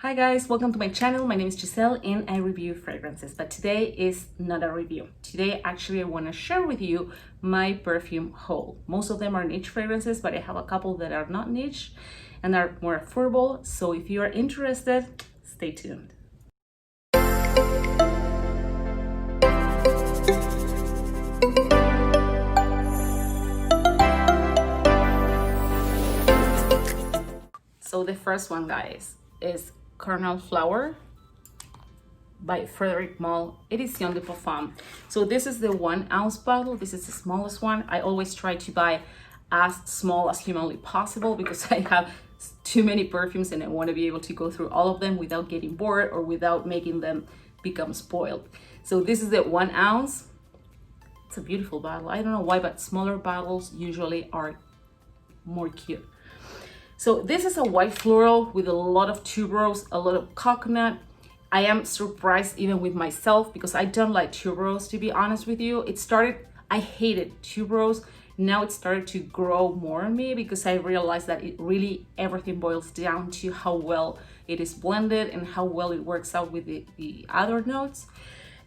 Hi guys, welcome to my channel. My name is Giselle and I review fragrances, but today is not a review. Today actually I want to share with you my perfume haul. Most of them are niche fragrances, but I have a couple that are not niche and are more affordable. So if you are interested, stay tuned. So the first one, guys, is Carnal Flower by Frederic Malle, Edition de Parfum. So this is the 1 ounce bottle. This is the smallest one. I always try to buy as small as humanly possible because I have too many perfumes and I want to be able to go through all of them without getting bored or without making them become spoiled. So this is the 1 ounce. It's a beautiful bottle. I don't know why, but smaller bottles usually are more cute. So this is a white floral with a lot of tuberose, a lot of coconut. I am surprised even with myself because I don't like tuberose, to be honest with you. I hated tuberose. Now it started to grow more on me because I realized that everything boils down to how well it is blended and how well it works out with the other notes.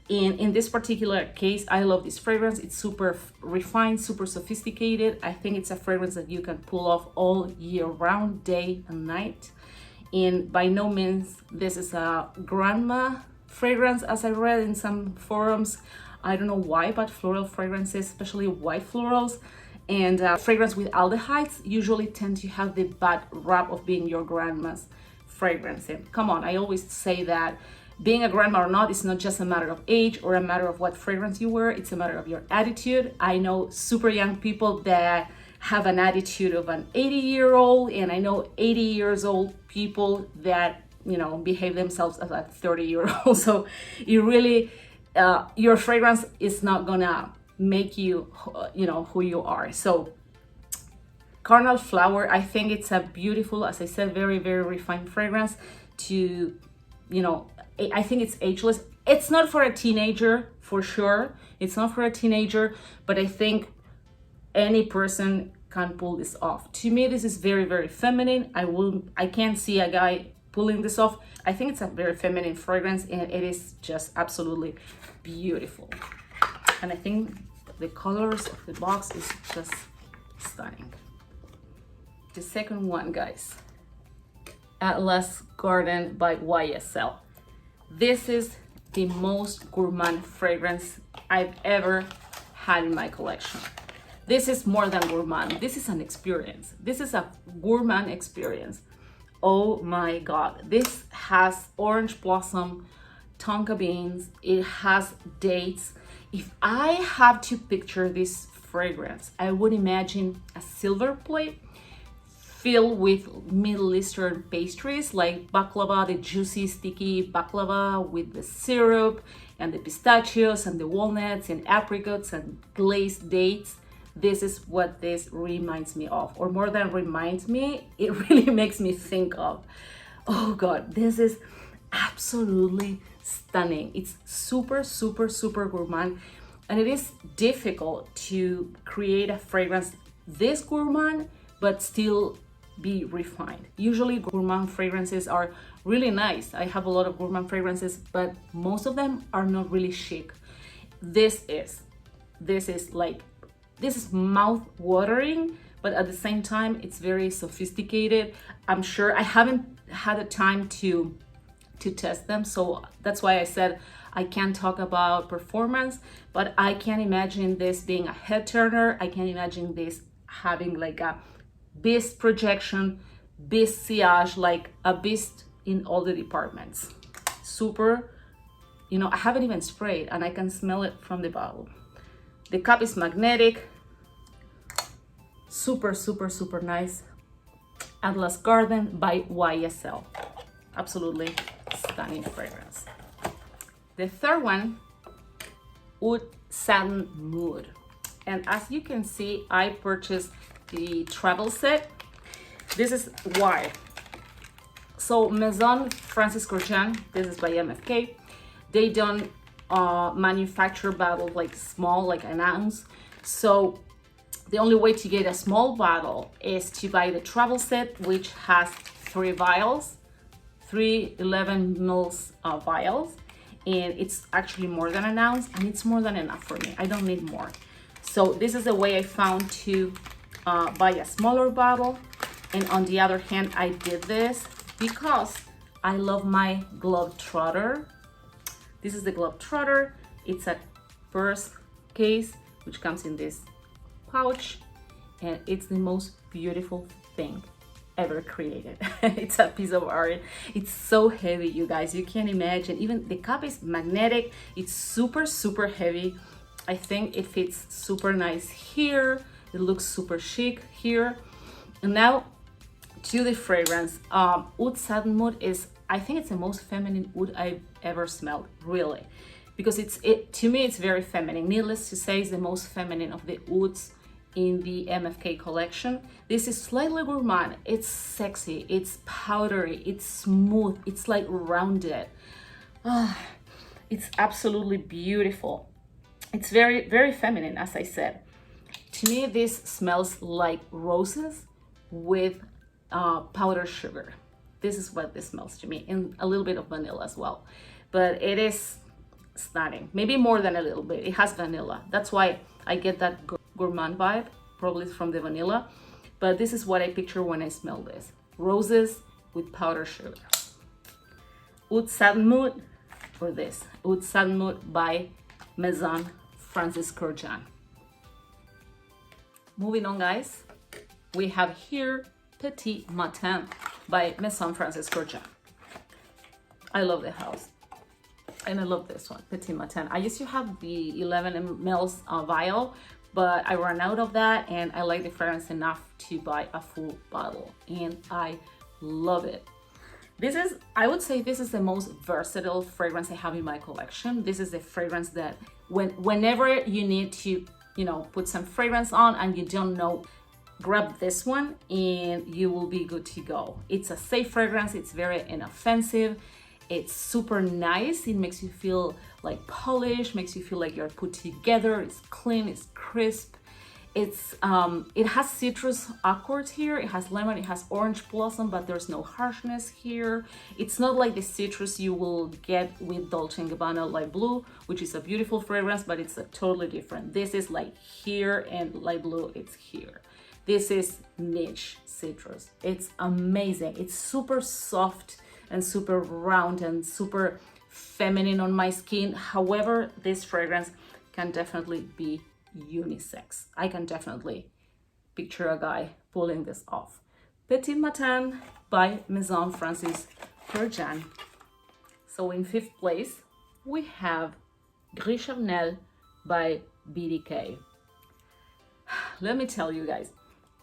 And in this particular case, I love this fragrance. It's super refined, super sophisticated. I think it's a fragrance that you can pull off all year round, day and night. And by no means, this is a grandma fragrance, as I read in some forums. I don't know why, but floral fragrances, especially white florals and fragrance with aldehydes, usually tend to have the bad rap of being your grandma's fragrance. And come on, I always say that being a grandma or not is not just a matter of age or a matter of what fragrance you wear. It's a matter of your attitude. I know super young people that have an attitude of an 80-year-old, and I know 80 years old people that, you know, behave themselves as a 30-year-old. So you really, your fragrance is not gonna make you, you know, who you are. So Carnal Flower, I think it's a beautiful, as I said, very, very refined fragrance to, you know, I think it's ageless. It's not for a teenager, for sure. It's not for a teenager, but I think any person can pull this off. To me, this is very, very feminine. I can't see a guy pulling this off. I think it's a very feminine fragrance and it is just absolutely beautiful. And I think the colors of the box is just stunning. The second one, guys, Atlas Garden by YSL. This is the most gourmand fragrance I've ever had in my collection. This is more than gourmand. This is an experience. This is a gourmand experience. Oh my God. This has orange blossom, tonka beans. It has dates. If I have to picture this fragrance, I would imagine a silver plate filled with Middle Eastern pastries like baklava, the juicy, sticky baklava with the syrup and the pistachios and the walnuts and apricots and glazed dates. This is what this reminds me of, or more than reminds me, it really makes me think of. Oh God, this is absolutely stunning. It's super, super, super gourmand, and it is difficult to create a fragrance this gourmand, but still be refined. Usually gourmand fragrances are really nice. I have a lot of gourmand fragrances, but most of them are not really chic. This is mouth watering, but at the same time, it's very sophisticated. I'm sure I haven't had a time to test them. So that's why I said I can't talk about performance, but I can imagine this being a head turner. I can imagine this having like a beast projection, beast sillage, like a beast in all the departments. Super, you know, I haven't even sprayed and I can smell it from the bottle. The cup is magnetic. Super, super, super nice. Atlas Garden by YSL. Absolutely stunning fragrance. The third one, Oud Satin Mood. And as you can see, I purchased the travel set. This is why. So Maison Francis Kurkdjian, this is by MFK. They don't manufacture bottles like small, like an ounce. So the only way to get a small bottle is to buy the travel set, which has 3 vials, three 11 mils vials, and it's actually more than an ounce, and it's more than enough for me. I don't need more. So this is the way I found to buy a smaller bottle. And on the other hand, I did this because I love my Globetrotter. This is the Globetrotter. It's a purse case which comes in this pouch, and it's the most beautiful thing ever created. It's a piece of art. It's so heavy, you guys, you can't imagine. Even the cup is magnetic. It's super heavy. I think it fits super nice here. It looks super chic here. And now to the fragrance. Oud Satin Mood is, I think it's the most feminine oud I've ever smelled, really, because to me it's very feminine. Needless to say, it's the most feminine of the ouds in the MFK collection. This is slightly gourmand. It's sexy, it's powdery, it's smooth, it's like rounded. It's absolutely beautiful. It's very feminine, as I said. To me, this smells like roses with powdered sugar. This is what this smells to me, and a little bit of vanilla as well. But it is stunning. Maybe more than a little bit. It has vanilla. That's why I get that gourmand vibe, probably from the vanilla. But this is what I picture when I smell this. Roses with powdered sugar. Oud Satin Mood, or this. Oud Satin Mood by Maison Kurkdjian. Moving on, guys. We have here Petit Matin by Maison Kurkdjian. I love the house. And I love this one, Petit Matin. I used to have the 11 ml vial, but I ran out of that, and I like the fragrance enough to buy a full bottle, and I love it. This is, I would say, this is the most versatile fragrance I have in my collection. This is the fragrance that whenever you need to, you know, put some fragrance on and you don't know, grab this one and you will be good to go. It's a safe fragrance. It's very inoffensive. It's super nice. It makes you feel like polished, makes you feel like you're put together. It's clean, it's crisp. It's it has citrus accords here. It has lemon, it has orange blossom, but there's no harshness here. It's not like the citrus you will get with Dolce & Gabbana Light Blue, which is a beautiful fragrance, but it's totally different. This is like here, and Light Blue, it's here. This is niche citrus. It's amazing. It's super soft and super round and super feminine on my skin. However, this fragrance can definitely be unisex. I can definitely picture a guy pulling this off. Petit Matin by Maison Kurkdjian. So in fifth place, we have Gris Charnel by BDK. Let me tell you guys,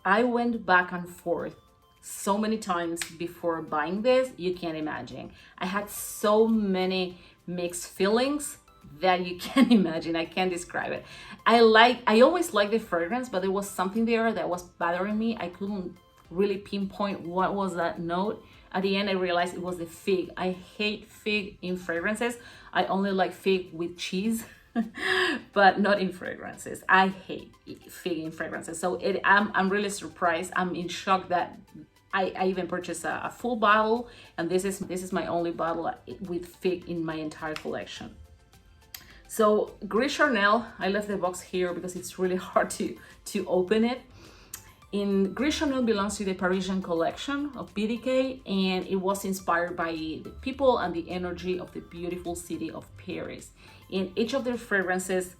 I went back and forth so many times before buying this, you can't imagine. I had so many mixed feelings that you can't imagine. I can't describe it. I always liked the fragrance, but there was something there that was bothering me. I couldn't really pinpoint what was that note. At the end, I realized it was the fig. I hate fig in fragrances. I only like fig with cheese, but not in fragrances. I hate fig in fragrances. So I'm really surprised. I'm in shock that I even purchased a full bottle, and this is my only bottle with fig in my entire collection. So Gris Charnel, I left the box here because it's really hard to open it. Gris Charnel belongs to the Parisian collection of BDK, and it was inspired by the people and the energy of the beautiful city of Paris. In each of their fragrances,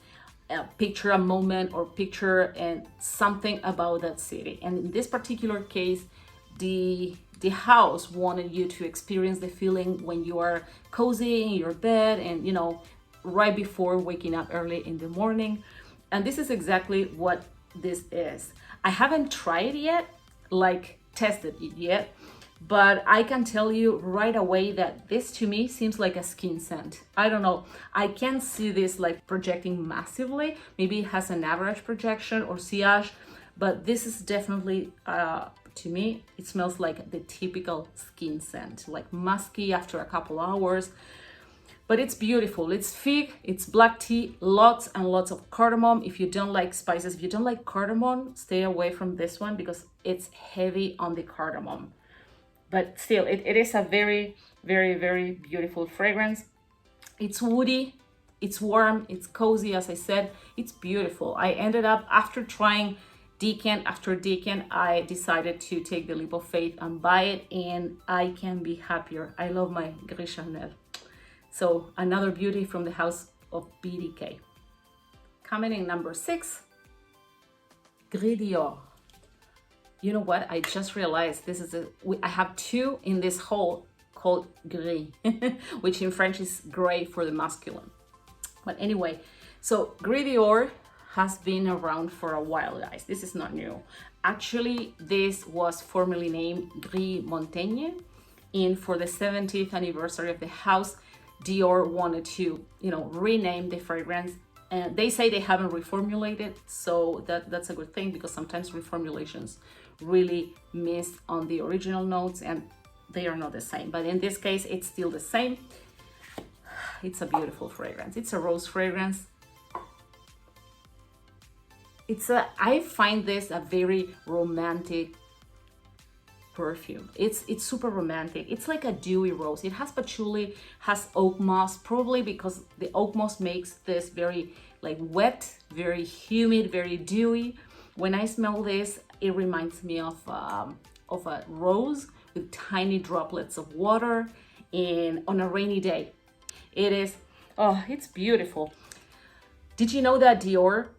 picture a moment or picture and something about that city. And in this particular case, the house wanted you to experience the feeling when you are cozy in your bed and, you know, right before waking up early in the morning. And this is exactly what this is. I haven't tried it yet, like tested it yet, but I can tell you right away that this to me seems like a skin scent. I don't know, I can't see this like projecting massively. Maybe it has an average projection or sillage, but this is definitely to me, it smells like the typical skin scent, like musky after a couple hours. But it's beautiful. It's fig, it's black tea, lots and lots of cardamom. If you don't like spices, if you don't like cardamom, stay away from this one because it's heavy on the cardamom. But still, it is a very Very, very beautiful fragrance. It's woody, it's warm, it's cozy, as I said, it's beautiful. I ended up, after trying decant after decant, I decided to take the leap of faith and buy it, and I can be happier. I love my Gris Charnel. So another beauty from the house of BDK. Coming in number 6, Gridio. You know what? I just realized this is I have 2 in this haul called Gris, which in French is gray for the masculine. But anyway, so Gridio has been around for a while, guys. This is not new. Actually, this was formerly named Gris Montaigne, and for the 70th anniversary of the house, Dior wanted to, rename the fragrance. And they say they haven't reformulated, so that's a good thing, because sometimes reformulations really miss on the original notes and they are not the same. But in this case, it's still the same. It's a beautiful fragrance. It's a rose fragrance. I find this a very romantic perfume. It's super romantic. It's like a dewy rose. It has patchouli, has oak moss, probably because the oak moss makes this very like wet, very humid, very dewy. When I smell this, it reminds me of a rose with tiny droplets of water, and on a rainy day. It's beautiful. Did you know that Dior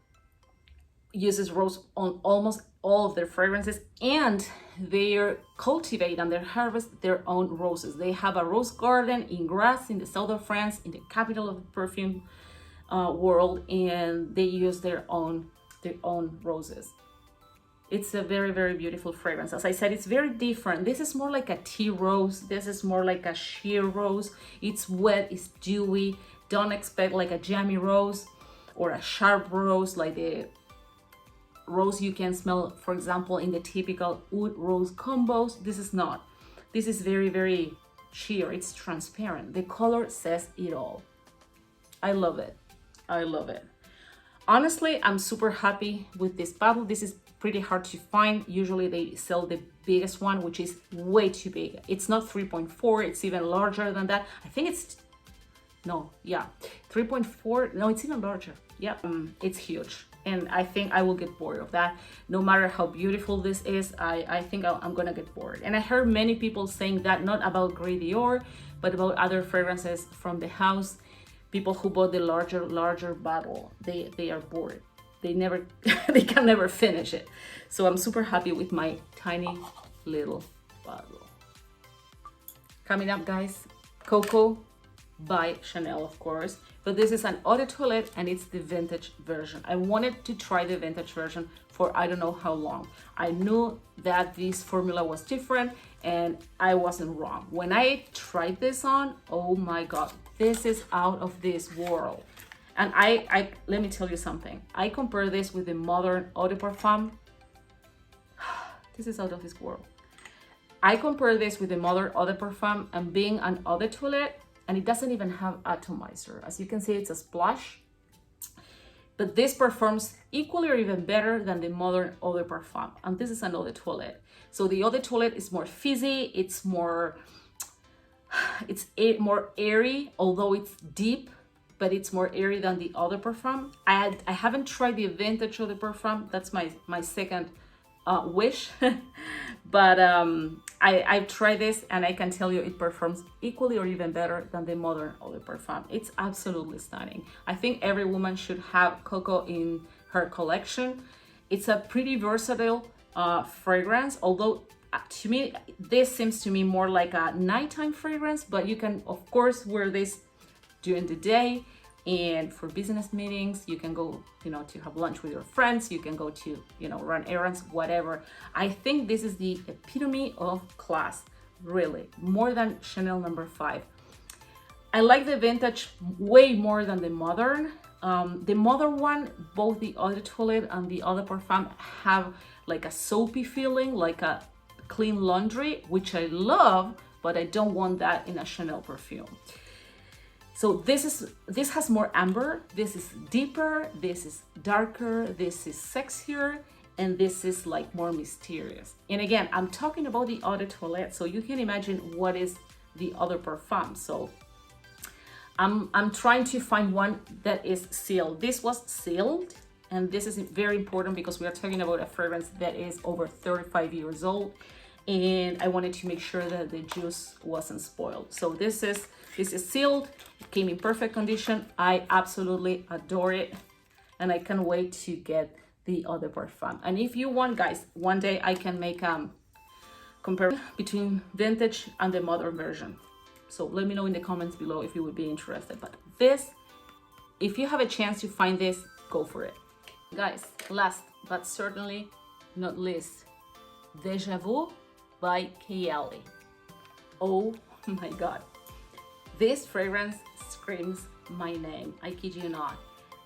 uses rose on almost all of their fragrances, and they cultivate and they harvest their own roses? They have a rose garden in Gris in the south of France, in the capital of the perfume world, and they use their own roses. It's a very, very beautiful fragrance. As I said, it's very different. This is more like a tea rose. This is more like a sheer rose. It's wet, it's dewy. Don't expect like a jammy rose or a sharp rose, like the rose you can smell, for example, in the typical oud rose combos. This is not. This is very, very sheer. It's transparent. The color says it all. I love it. I love it. Honestly, I'm super happy with this bottle. This is pretty hard to find. Usually they sell the biggest one, which is way too big. It's not 3.4, it's even larger than that. I think it's, 3.4, no, it's even larger. Yeah, it's huge. And I think I will get bored of that. No matter how beautiful this is, I think I'm gonna get bored. And I heard many people saying that, not about Gridio, but about other fragrances from the house. People who bought the larger bottle, they are bored. They can never finish it. So I'm super happy with my tiny little bottle. Coming up, guys, Coco by Chanel, of course. But this is an eau de toilette, and it's the vintage version. I wanted to try the vintage version for I don't know how long. I knew that this formula was different, and I wasn't wrong. When I tried this on, oh my God, this is out of this world. And I let me tell you something. I compare this with the modern eau de parfum. This is out of this world. I compare this with the modern eau de parfum and being an eau de toilette, and it doesn't even have atomizer. As you can see, it's a splash. But this performs equally or even better than the modern eau de parfum. And this is an eau de toilette. So the eau de toilette is more fizzy, it's more airy, although it's deep, but it's more airy than the other parfum. I haven't tried the vintage eau de parfum. That's my second wish. But I've tried this, and I can tell you it performs equally or even better than the modern eau de parfum. It's absolutely stunning. I think every woman should have Coco in her collection. It's a pretty versatile fragrance, although to me, this seems to me more like a nighttime fragrance, but you can, of course, wear this during the day, and for business meetings, you can go, to have lunch with your friends, you can go to, run errands, whatever. I think this is the epitome of class, really, more than Chanel No. 5. I like the vintage way more than the modern. The modern one, both the eau de toilette and the eau de parfum have like a soapy feeling, like a clean laundry, which I love, but I don't want that in a Chanel perfume. So this has more amber, this is deeper, this is darker, this is sexier, and this is like more mysterious. And again, I'm talking about the eau de toilette, so you can imagine what is the other perfumes. So I'm trying to find one that is sealed. This was sealed, and this is very important because we are talking about a fragrance that is over 35 years old, and I wanted to make sure that the juice wasn't spoiled. So this is sealed. It came in perfect condition. I absolutely adore it, and I can't wait to get the other perfume. And if you want, guys, one day I can make compare between vintage and the modern version. So let me know in the comments below if you would be interested. But this, if you have a chance to find this, go for it. Guys, last but certainly not least, Deja Vu by Kylie. Oh my God. This fragrance screams my name. I kid you not.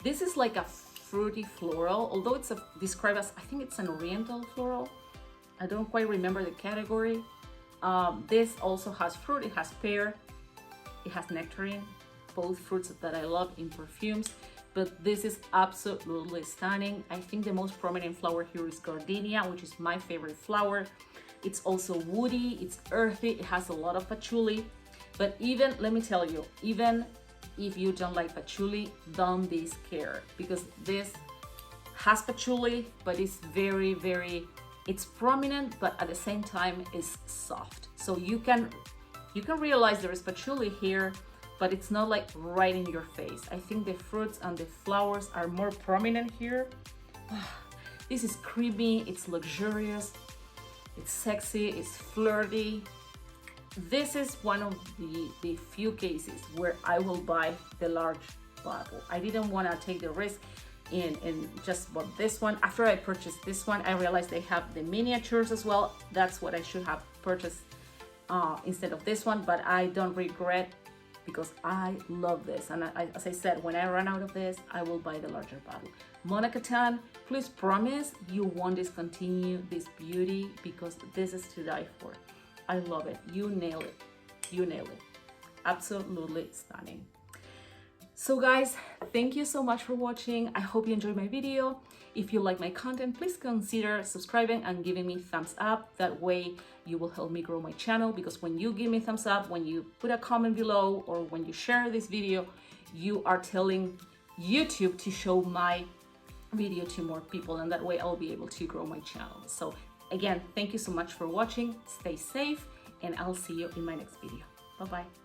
This is like a fruity floral, although it's described as, I think it's an oriental floral. I don't quite remember the category. This also has fruit. It has pear, it has nectarine, both fruits that I love in perfumes. But this is absolutely stunning. I think the most prominent flower here is gardenia, which is my favorite flower. It's also woody, it's earthy, it has a lot of patchouli. But even, let me tell you, even if you don't like patchouli, don't be scared, because this has patchouli, but it's very, very, it's prominent, but at the same time is soft. So you can realize there is patchouli here, but it's not like right in your face. I think the fruits and the flowers are more prominent here. This is creamy, it's luxurious, it's sexy, it's flirty. This is one of the few cases where I will buy the large bottle. I didn't want to take the risk and just bought this one. After I purchased this one, I realized they have the miniatures as well. That's what I should have purchased instead of this one, but I don't regret, because I love this. And as I said, when I run out of this, I will buy the larger bottle. Monaco, please promise you won't discontinue this beauty, because this is to die for. I love it. You nail it. You nail it. Absolutely stunning. So guys, thank you so much for watching. I hope you enjoyed my video. If you like my content, please consider subscribing and giving me thumbs up. That way you will help me grow my channel, because when you give me thumbs up, when you put a comment below, or when you share this video, you are telling YouTube to show my video to more people, and that way I'll be able to grow my channel. So again, thank you so much for watching. Stay safe, and I'll see you in my next video. Bye-bye.